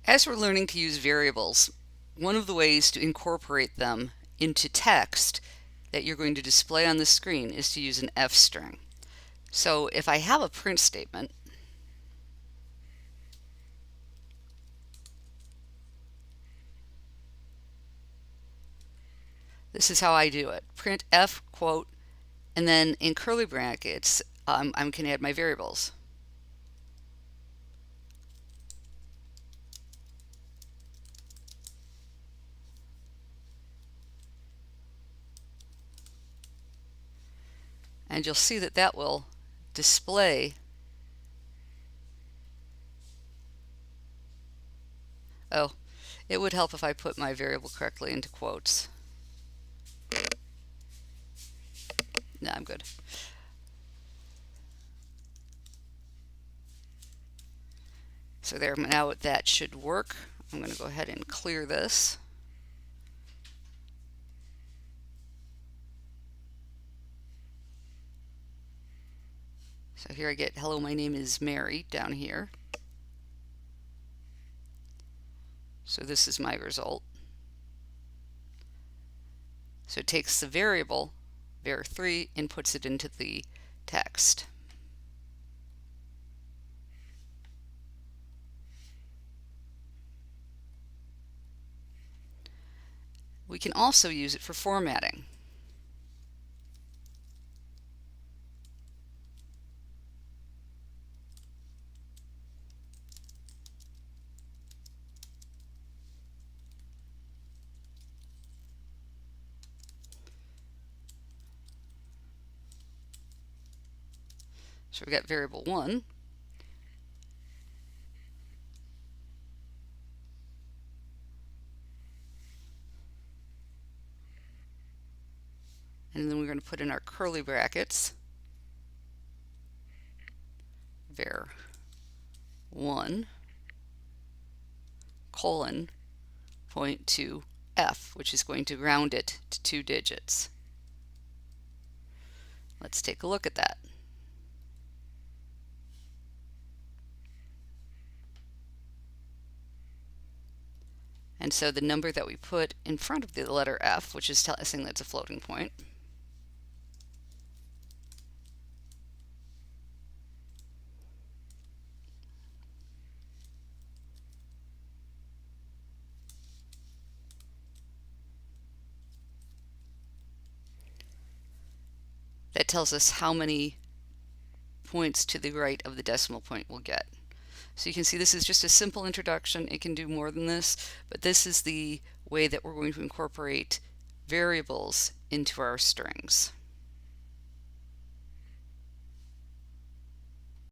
As we're learning to use variables, one of the ways to incorporate them into text that you're going to display on the screen is to use an fstring. So if I have a print statement, this is how I do it. Print f quote, and then in curly brackets, I can add my variables. And you'll see that that will display. Oh, it would help if I put my variable correctly into quotes. No, I'm good. So there, now that should work. I'm going to go ahead and clear this. So here I get, hello, my name is Mary down here. So this is my result. So it takes the variable, var3, and puts it into the text. We can also use it for formatting. So we got variable 1. And then we're going to put in our curly brackets, var 1 colon point to f, which is going to round it to 2 digits. Let's take a look at that. And so the number that we put in front of the letter f, which is telling that's a floating point, that tells us how many points to the right of the decimal point we'll get. So you can see this is just a simple introduction. It can do more than this, but this is the way that we're going to incorporate variables into our strings.